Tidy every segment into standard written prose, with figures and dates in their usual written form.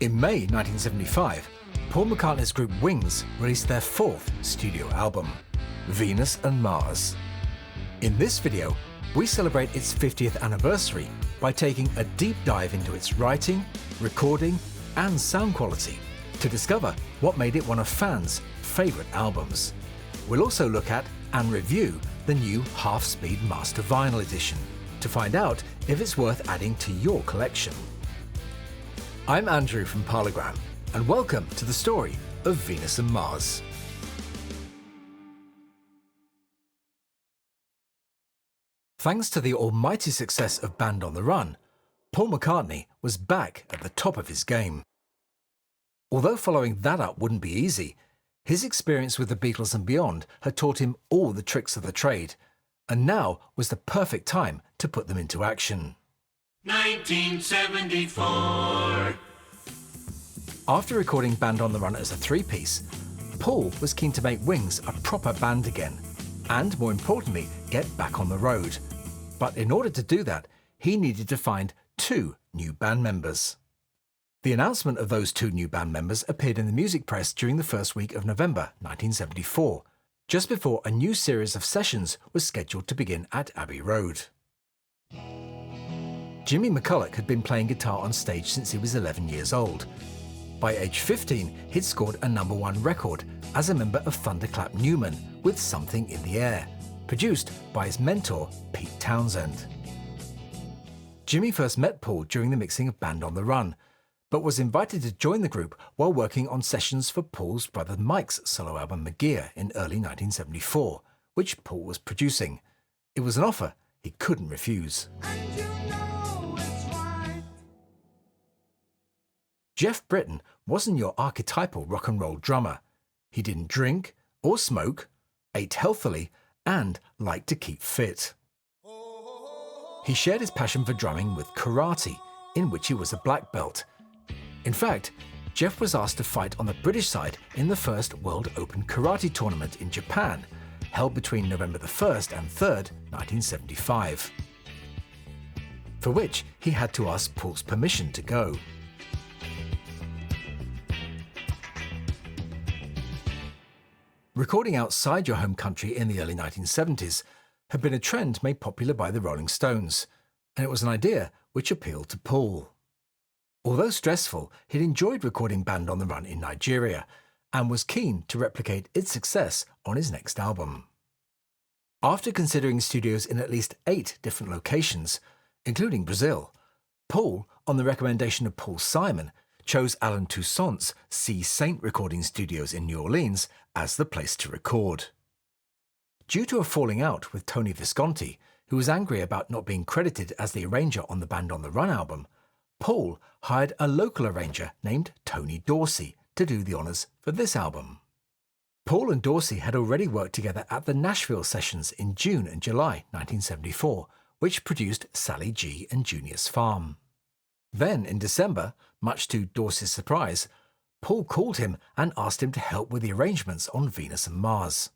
In May 1975, Paul McCartney's group Wings released their fourth studio album, Venus and Mars. In this video, we celebrate its 50th anniversary by taking a deep dive into its writing, recording, and sound quality to discover what made it one of fans' favourite albums. We'll also look at and review the new half-speed Master Vinyl edition to find out if it's worth adding to your collection. I'm Andrew from Parlogram, and welcome to the story of Venus and Mars. Thanks to the almighty success of Band on the Run, Paul McCartney was back at the top of his game. Although following that up wouldn't be easy, his experience with the Beatles and beyond had taught him all the tricks of the trade, and now was the perfect time to put them into action. 1974. After recording Band on the Run as a three-piece, Paul was keen to make Wings a proper band again, and more importantly, get back on the road. But in order to do that, he needed to find two new band members. The announcement of those two new band members appeared in the music press during the first week of November 1974, just before a new series of sessions was scheduled to begin at Abbey Road. Jimmy McCulloch had been playing guitar on stage since he was 11 years old. By age 15, he'd scored a #1 record as a member of Thunderclap Newman with Something in the Air, produced by his mentor, Pete Townsend. Jimmy first met Paul during the mixing of Band on the Run, but was invited to join the group while working on sessions for Paul's brother Mike's solo album McGear in early 1974, which Paul was producing. It was an offer he couldn't refuse. Jeff Britton wasn't your archetypal rock and roll drummer. He didn't drink or smoke, ate healthily, and liked to keep fit. He shared his passion for drumming with karate, in which he was a black belt. In fact, Jeff was asked to fight on the British side in the first World Open Karate Tournament in Japan, held between November the 1st and 3rd, 1975, for which he had to ask Paul's permission to go. Recording outside your home country in the early 1970s had been a trend made popular by the Rolling Stones, and it was an idea which appealed to Paul. Although stressful, he'd enjoyed recording Band on the Run in Nigeria and was keen to replicate its success on his next album. After considering studios in at least 8 different locations, including Brazil, Paul, on the recommendation of Paul Simon, chose Alan Toussaint's Sea Saint recording studios in New Orleans as the place to record. Due to a falling out with Tony Visconti, who was angry about not being credited as the arranger on the Band on the Run album, Paul hired a local arranger named Tony Dorsey to do the honours for this album. Paul and Dorsey had already worked together at the Nashville sessions in June and July 1974, which produced Sally G and Junior's Farm. Then, in December, much to Dorsey's surprise, Paul called him and asked him to help with the arrangements on Venus and Mars.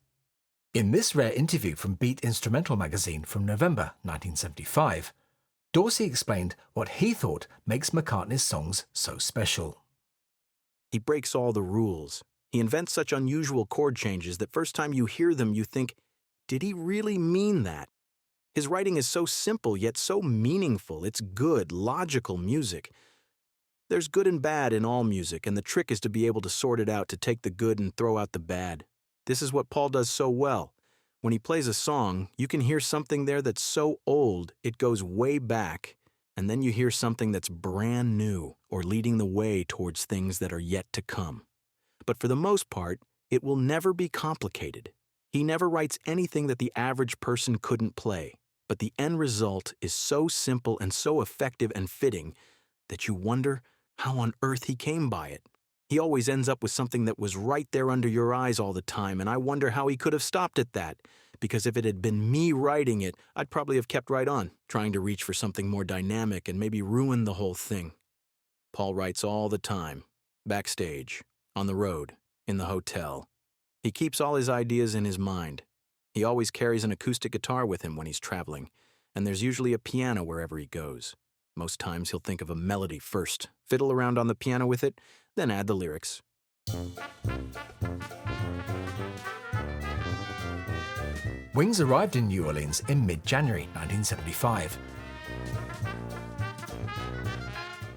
In this rare interview from Beat Instrumental magazine from November 1975, Dorsey explained what he thought makes McCartney's songs so special. He breaks all the rules. He invents such unusual chord changes that first time you hear them you think, did he really mean that? His writing is so simple yet so meaningful. It's good, logical music. There's good and bad in all music, and the trick is to be able to sort it out, to take the good and throw out the bad. This is what Paul does so well. When he plays a song, you can hear something there that's so old it goes way back, and then you hear something that's brand new or leading the way towards things that are yet to come. But for the most part, it will never be complicated. He never writes anything that the average person couldn't play, but the end result is so simple and so effective and fitting that you wonder how on earth he came by it. He always ends up with something that was right there under your eyes all the time, and I wonder how he could have stopped at that, because if it had been me writing it, I'd probably have kept right on, trying to reach for something more dynamic and maybe ruin the whole thing. Paul writes all the time, backstage, on the road, in the hotel. He keeps all his ideas in his mind. He always carries an acoustic guitar with him when he's traveling, and there's usually a piano wherever he goes. Most times he'll think of a melody first, fiddle around on the piano with it, then add the lyrics. Wings arrived in New Orleans in mid-January 1975.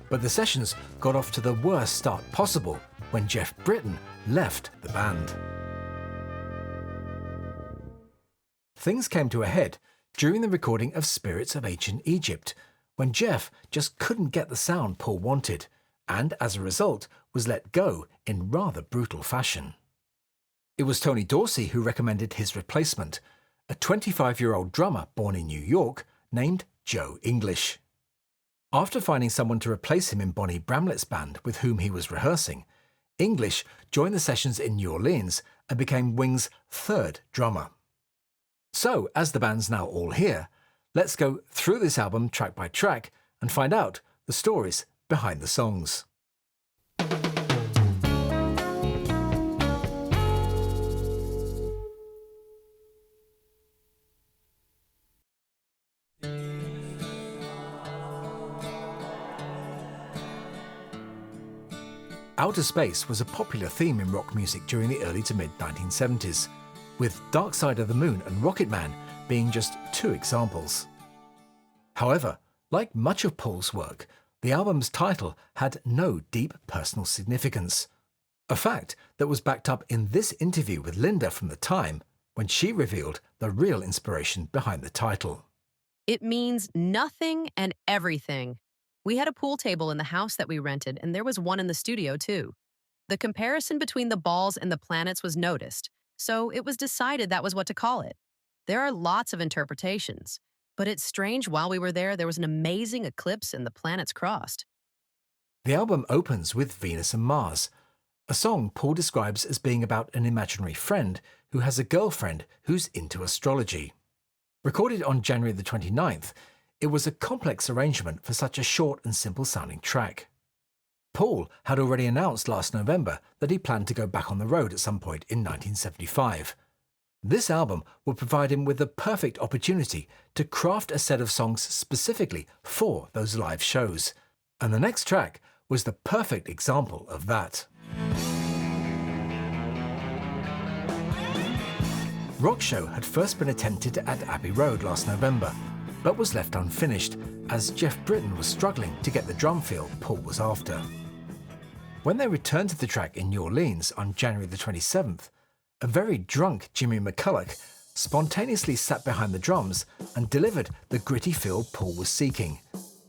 But the sessions got off to the worst start possible when Jeff Britton left the band. Things came to a head during the recording of Spirits of Ancient Egypt, when Jeff just couldn't get the sound Paul wanted, and as a result was let go in rather brutal fashion. It was Tony Dorsey who recommended his replacement, a 25-year-old drummer born in New York named Joe English. After finding someone to replace him in Bonnie Bramlett's band with whom he was rehearsing, English joined the sessions in New Orleans and became Wings' third drummer. So, as the band's now all here, let's go through this album track by track and find out the stories behind the songs. Outer space was a popular theme in rock music during the early to mid-1970s, with Dark Side of the Moon and Rocket Man being just two examples. However, like much of Paul's work, the album's title had no deep personal significance, a fact that was backed up in this interview with Linda from the time when she revealed the real inspiration behind the title. It means nothing and everything. We had a pool table in the house that we rented, and there was one in the studio, too. The comparison between the balls and the planets was noticed, so it was decided that was what to call it. There are lots of interpretations, but it's strange while we were there was an amazing eclipse and the planets crossed. The album opens with Venus and Mars, a song Paul describes as being about an imaginary friend who has a girlfriend who's into astrology. Recorded on January the 29th, it was a complex arrangement for such a short and simple-sounding track. Paul had already announced last November that he planned to go back on the road at some point in 1975. This album would provide him with the perfect opportunity to craft a set of songs specifically for those live shows, and the next track was the perfect example of that. Rock Show had first been attempted at Abbey Road last November, but was left unfinished as Jeff Britton was struggling to get the drum feel Paul was after. When they returned to the track in New Orleans on January the 27th, a very drunk Jimmy McCulloch spontaneously sat behind the drums and delivered the gritty feel Paul was seeking,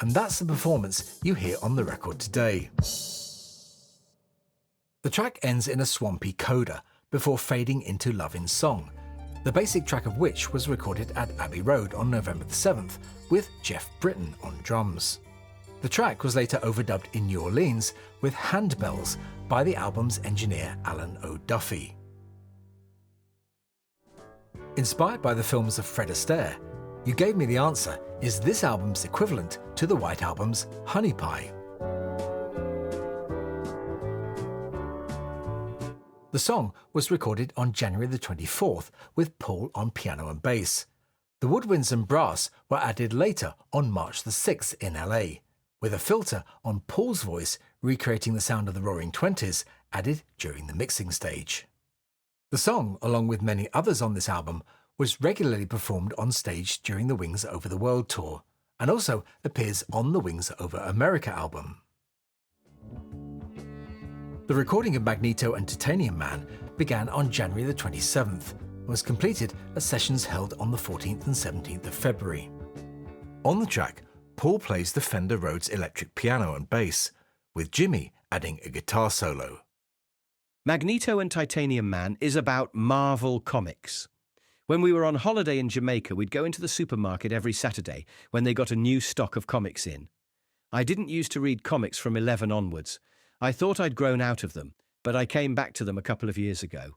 and that's the performance you hear on the record today. The track ends in a swampy coda before fading into Love in Song, the basic track of which was recorded at Abbey Road on November the 7th with Jeff Britton on drums. The track was later overdubbed in New Orleans with handbells by the album's engineer Alan O'Duffy. Inspired by the films of Fred Astaire, You Gave Me the Answer is this album's equivalent to the White Album's Honey Pie. The song was recorded on January the 24th with Paul on piano and bass. The woodwinds and brass were added later on March the 6th in LA, with a filter on Paul's voice recreating the sound of the Roaring Twenties added during the mixing stage. The song, along with many others on this album, was regularly performed on stage during the Wings Over the World tour, and also appears on the Wings Over America album. The recording of Magneto and Titanium Man began on January the 27th and was completed at sessions held on the 14th and 17th of February. On the track, Paul plays the Fender Rhodes electric piano and bass, with Jimmy adding a guitar solo. Magneto and Titanium Man is about Marvel Comics. When we were on holiday in Jamaica, we'd go into the supermarket every Saturday when they got a new stock of comics in. I didn't used to read comics from 11 onwards. I thought I'd grown out of them, but I came back to them a couple of years ago.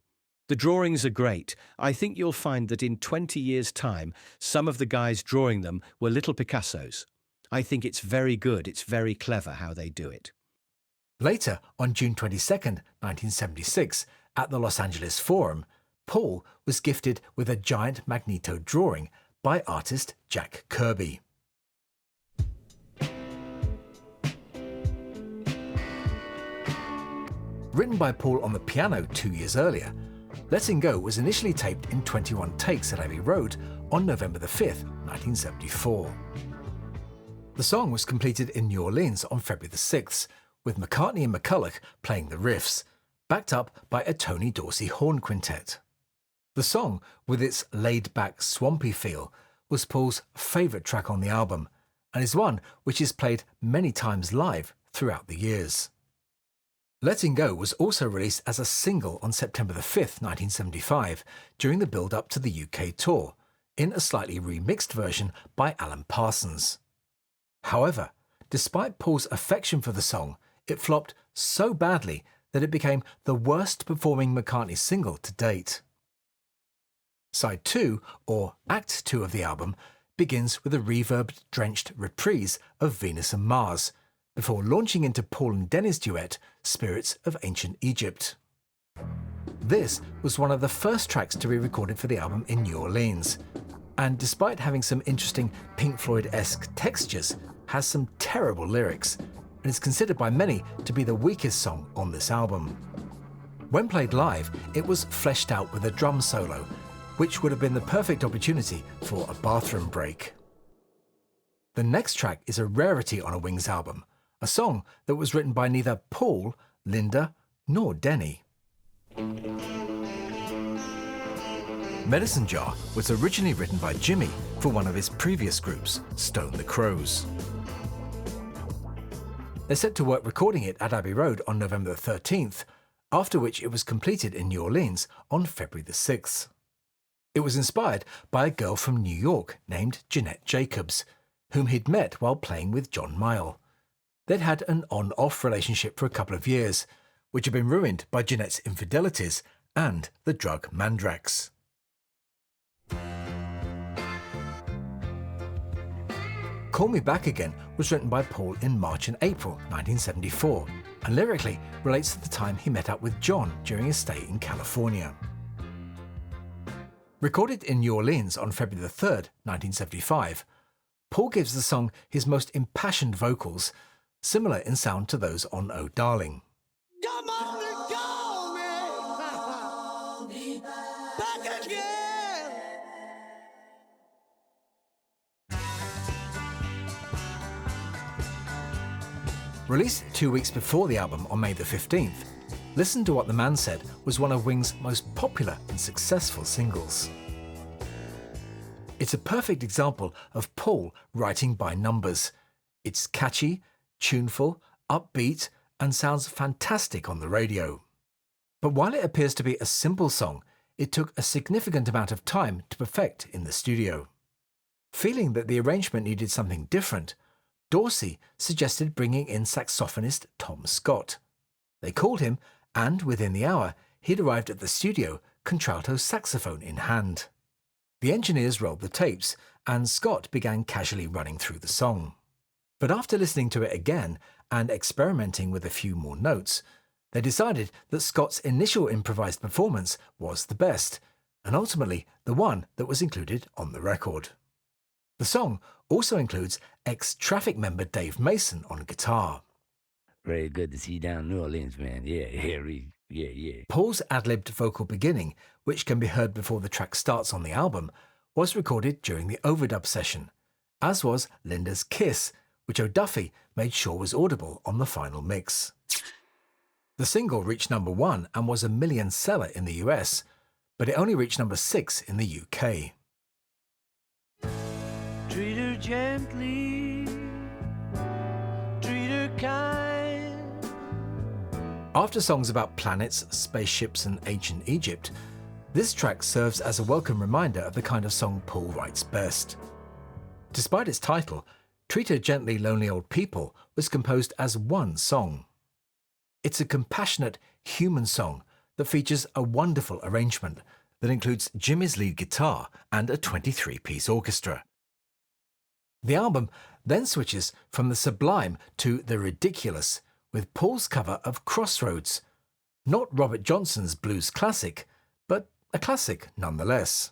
The drawings are great. I think you'll find that in 20 years' time, some of the guys drawing them were little Picassos. I think it's very good, it's very clever how they do it. Later, on June 22nd, 1976, at the Los Angeles Forum, Paul was gifted with a giant Magneto drawing by artist Jack Kirby. Written by Paul on the piano 2 years earlier, Letting Go was initially taped in 21 takes at Abbey Road on November the 5th, 1974. The song was completed in New Orleans on February the 6th, with McCartney and McCulloch playing the riffs, backed up by a Tony Dorsey horn quintet. The song, with its laid-back, swampy feel, was Paul's favourite track on the album, and is one which is played many times live throughout the years. Letting Go was also released as a single on September the 5th, 1975, during the build-up to the UK tour, in a slightly remixed version by Alan Parsons. However, despite Paul's affection for the song, it flopped so badly that it became the worst-performing McCartney single to date. Side 2, or Act 2 of the album, begins with a reverb-drenched reprise of Venus and Mars, before launching into Paul and Denny's duet, Spirits of Ancient Egypt. This was one of the first tracks to be recorded for the album in New Orleans, and despite having some interesting Pink Floyd-esque textures, has some terrible lyrics, and is considered by many to be the weakest song on this album. When played live, it was fleshed out with a drum solo, which would have been the perfect opportunity for a bathroom break. The next track is a rarity on a Wings album, a song that was written by neither Paul, Linda, nor Denny. Medicine Jar was originally written by Jimmy for one of his previous groups, Stone the Crows. They set to work recording it at Abbey Road on November the 13th, after which it was completed in New Orleans on February the 6th. It was inspired by a girl from New York named Jeanette Jacobs, whom he'd met while playing with John Mayall. They'd had an on-off relationship for a couple of years, which had been ruined by Jeanette's infidelities and the drug Mandrax. Call Me Back Again was written by Paul in March and April 1974, and lyrically relates to the time he met up with John during his stay in California. Recorded in New Orleans on February the 3rd, 1975, Paul gives the song his most impassioned vocals, similar in sound to those on Oh Darling. Come on and call me back again. Released 2 weeks before the album on May the 15th, Listen to What the Man Said was one of Wings' most popular and successful singles. It's a perfect example of Paul writing by numbers. It's catchy, tuneful, upbeat, and sounds fantastic on the radio. But while it appears to be a simple song, it took a significant amount of time to perfect in the studio. Feeling that the arrangement needed something different, Dorsey suggested bringing in saxophonist Tom Scott. They called him, and within the hour, he'd arrived at the studio, contralto saxophone in hand. The engineers rolled the tapes, and Scott began casually running through the song. But after listening to it again and experimenting with a few more notes, they decided that Scott's initial improvised performance was the best, and ultimately the one that was included on the record. The song also includes ex-Traffic member Dave Mason on guitar. Very good to see you down in New Orleans, man. Yeah. Paul's ad-libbed vocal beginning, which can be heard before the track starts on the album, was recorded during the overdub session, as was Linda's Kiss, which O'Duffy made sure was audible on the final mix. The single reached number 1 and was a million seller in the US, but it only reached number 6 in the UK. Treat her gently, treat her kind. After songs about planets, spaceships and ancient Egypt, this track serves as a welcome reminder of the kind of song Paul writes best. Despite its title, Treat Her Gently, Lonely Old People was composed as one song. It's a compassionate, human song that features a wonderful arrangement that includes Jimmy's lead guitar and a 23-piece orchestra. The album then switches from the sublime to the ridiculous, with Paul's cover of Crossroads, not Robert Johnson's blues classic, but a classic nonetheless.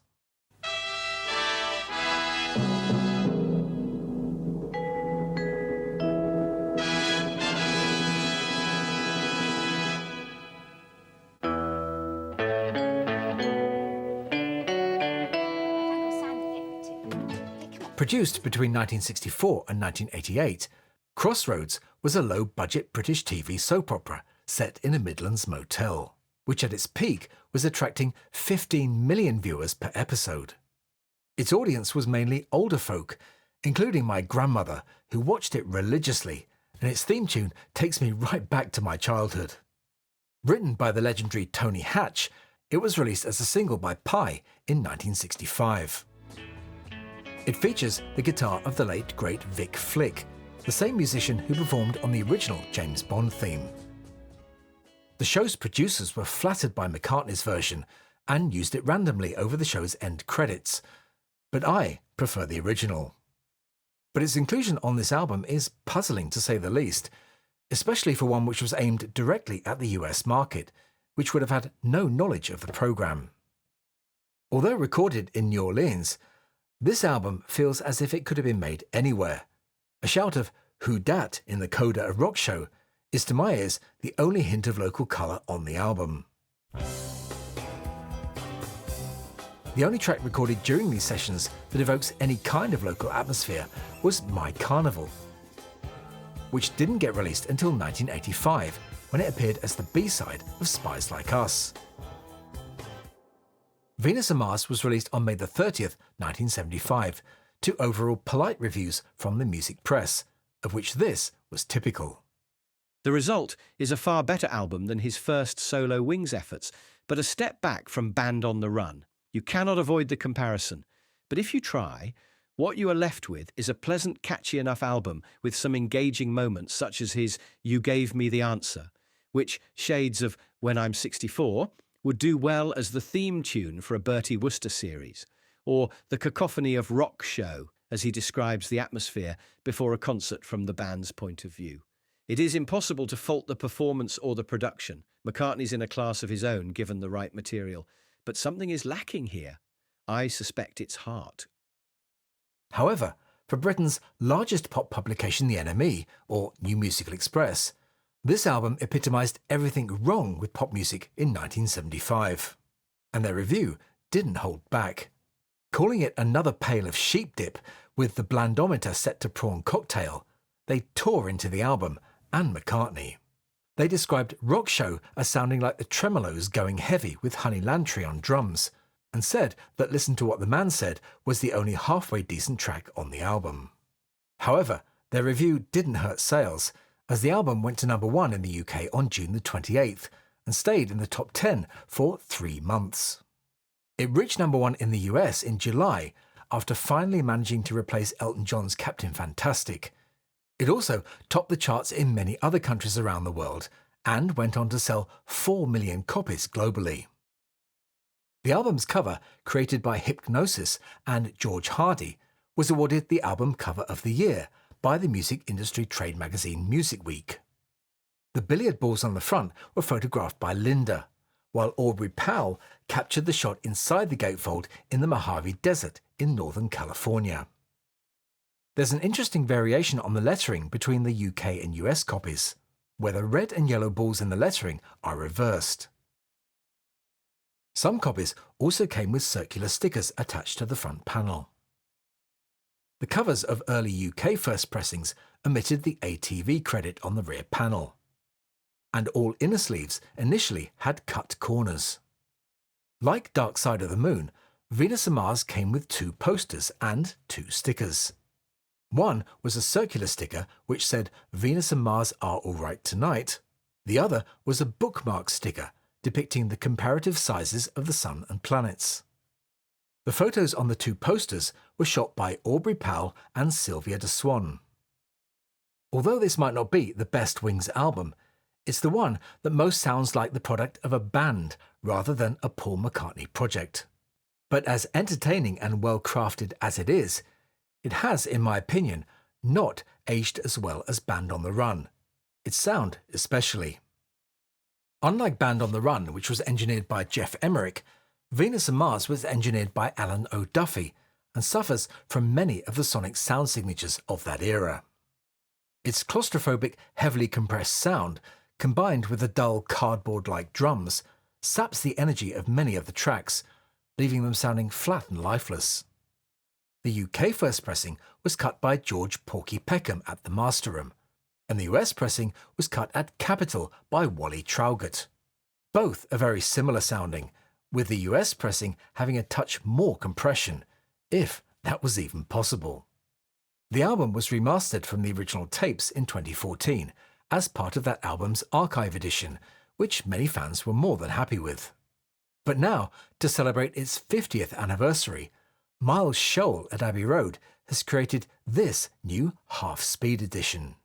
Produced between 1964 and 1988, Crossroads was a low-budget British TV soap opera set in a Midlands motel, which at its peak was attracting 15 million viewers per episode. Its audience was mainly older folk, including my grandmother, who watched it religiously, and its theme tune takes me right back to my childhood. Written by the legendary Tony Hatch, it was released as a single by Pye in 1965. It features the guitar of the late great Vic Flick, the same musician who performed on the original James Bond theme. The show's producers were flattered by McCartney's version and used it randomly over the show's end credits, but I prefer the original. But its inclusion on this album is puzzling to say the least, especially for one which was aimed directly at the US market, which would have had no knowledge of the program. Although recorded in New Orleans, this album feels as if it could have been made anywhere. A shout of "Who dat" in the coda of Rock Show is to my ears the only hint of local colour on the album. The only track recorded during these sessions that evokes any kind of local atmosphere was My Carnival, which didn't get released until 1985, when it appeared as the B-side of Spies Like Us. Venus and Mars was released on May 30th, 1975, to overall polite reviews from the music press, of which this was typical. The result is a far better album than his first solo Wings efforts, but a step back from Band on the Run. You cannot avoid the comparison, but if you try, what you are left with is a pleasant, catchy enough album with some engaging moments such as his You Gave Me the Answer, which shades of When I'm 64 would do well as the theme tune for a Bertie Wooster series, or the cacophony of Rock Show as he describes the atmosphere before a concert from the band's point of view. It is impossible to fault the performance or the production. McCartney's in a class of his own given the right material, but something is lacking here. I suspect it's heart. However, for Britain's largest pop publication, the NME, or New Musical Express, this album epitomised everything wrong with pop music in 1975. And their review didn't hold back. Calling it another pail of sheep dip with the blandometer set to prawn cocktail, they tore into the album and McCartney. They described Rock Show as sounding like the Tremolos going heavy with Honey Lantry on drums, and said that Listen to What the Man Said was the only halfway decent track on the album. However, their review didn't hurt sales, as the album went to number 1 in the UK on June the 28th and stayed in the top 10 for 3 months. It reached number 1 in the US in July after finally managing to replace Elton John's Captain Fantastic. It also topped the charts in many other countries around the world and went on to sell 4 million copies globally. The album's cover, created by Hypnosis and George Hardy, was awarded the Album Cover of the Year by the music industry trade magazine Music Week. The billiard balls on the front were photographed by Linda, while Aubrey Powell captured the shot inside the gatefold in the Mojave Desert in Northern California. There's an interesting variation on the lettering between the UK and US copies, where the red and yellow balls in the lettering are reversed. Some copies also came with circular stickers attached to the front panel. The covers of early UK first pressings omitted the ATV credit on the rear panel, and all inner sleeves initially had cut corners. Like Dark Side of the Moon, Venus and Mars came with 2 posters and 2 stickers. One was a circular sticker which said Venus and Mars are alright tonight. The other was a bookmark sticker depicting the comparative sizes of the Sun and planets. The photos on the 2 posters were shot by Aubrey Powell and Sylvia de Swan. Although this might not be the best Wings album, it's the one that most sounds like the product of a band rather than a Paul McCartney project. But as entertaining and well-crafted as it is, it has, in my opinion, not aged as well as Band on the Run, its sound especially. Unlike Band on the Run, which was engineered by Jeff Emerick, Venus and Mars was engineered by Alan O'Duffy and suffers from many of the sonic sound signatures of that era. Its claustrophobic, heavily compressed sound, combined with the dull cardboard-like drums, saps the energy of many of the tracks, leaving them sounding flat and lifeless. The UK first pressing was cut by George Porky Peckham at the Master Room, and the US pressing was cut at Capitol by Wally Traugott. Both are very similar sounding, with the US pressing having a touch more compression, if that was even possible. The album was remastered from the original tapes in 2014 as part of that album's archive edition, which many fans were more than happy with. But now, to celebrate its 50th anniversary, Miles Scholl at Abbey Road has created this new half-speed edition.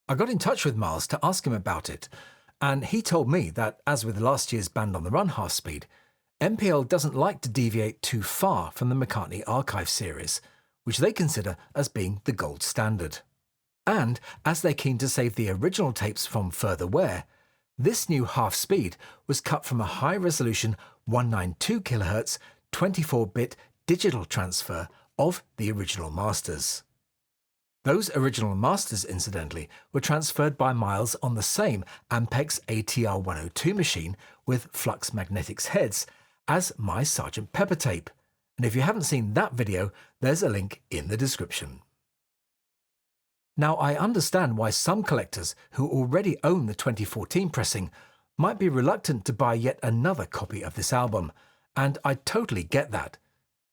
I got in touch with Miles to ask him about it, and he told me that, as with last year's Band on the Run half-speed, MPL doesn't like to deviate too far from the McCartney Archive series, which they consider as being the gold standard. And, as they're keen to save the original tapes from further wear, this new half-speed was cut from a high-resolution 192 kHz 24-bit digital transfer of the original masters. Those original masters, incidentally, were transferred by Miles on the same Ampex ATR 102 machine with Flux Magnetics heads as my Sgt. Pepper tape, and if you haven't seen that video, there's a link in the description. Now, I understand why some collectors who already own the 2014 pressing might be reluctant to buy yet another copy of this album, and I totally get that.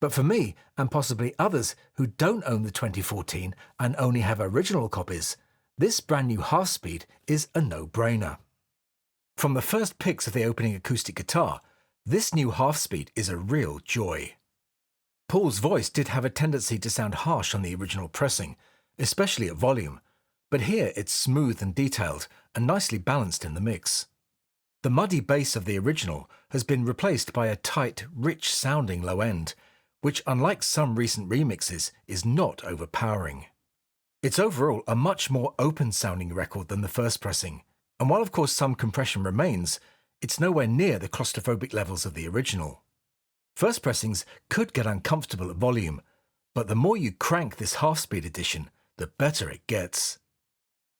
But for me, and possibly others who don't own the 2014 and only have original copies, this brand new half-speed is a no-brainer. From the first picks of the opening acoustic guitar, this new half-speed is a real joy. Paul's voice did have a tendency to sound harsh on the original pressing, especially at volume, but here it's smooth and detailed and nicely balanced in the mix. The muddy bass of the original has been replaced by a tight, rich-sounding low end, which, unlike some recent remixes, is not overpowering. It's overall a much more open-sounding record than the first pressing, and while of course some compression remains, it's nowhere near the claustrophobic levels of the original. First pressings could get uncomfortable at volume, but the more you crank this half-speed edition, the better it gets.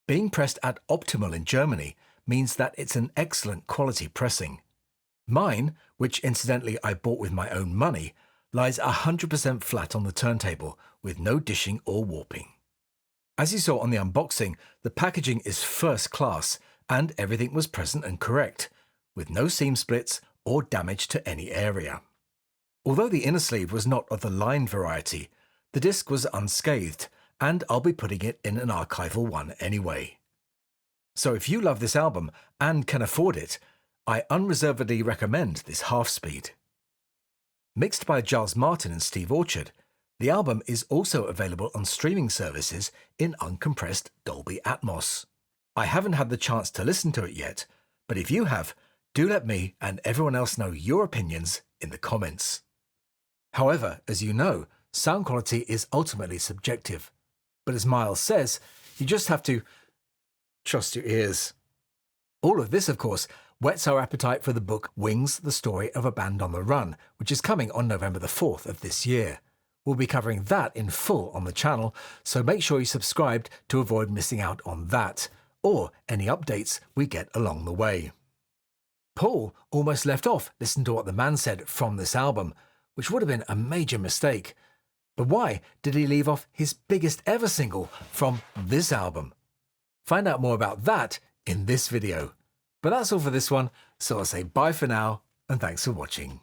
Being pressed at optimal in Germany means that it's an excellent quality pressing. Mine, which incidentally I bought with my own money, lies 100% flat on the turntable with no dishing or warping. As you saw on the unboxing, the packaging is first class and everything was present and correct, with no seam splits or damage to any area. Although the inner sleeve was not of the lined variety, the disc was unscathed, and I'll be putting it in an archival one anyway. So if you love this album and can afford it, I unreservedly recommend this half-speed. Mixed by Giles Martin and Steve Orchard, the album is also available on streaming services in uncompressed Dolby Atmos. I haven't had the chance to listen to it yet, but if you have, do let me and everyone else know your opinions in the comments. However, as you know, sound quality is ultimately subjective, but as Miles says, you just have to trust your ears. All of this, of course, whets our appetite for the book Wings, the Story of a Band on the Run, which is coming on November the 4th of this year. We'll be covering that in full on the channel, so make sure you're subscribed to avoid missing out on that, or any updates we get along the way. Paul almost left off listening to what the man said from this album, which would have been a major mistake. But why did he leave off his biggest ever single from this album? Find out more about that in this video. But that's all for this one, so I'll say bye for now, and thanks for watching.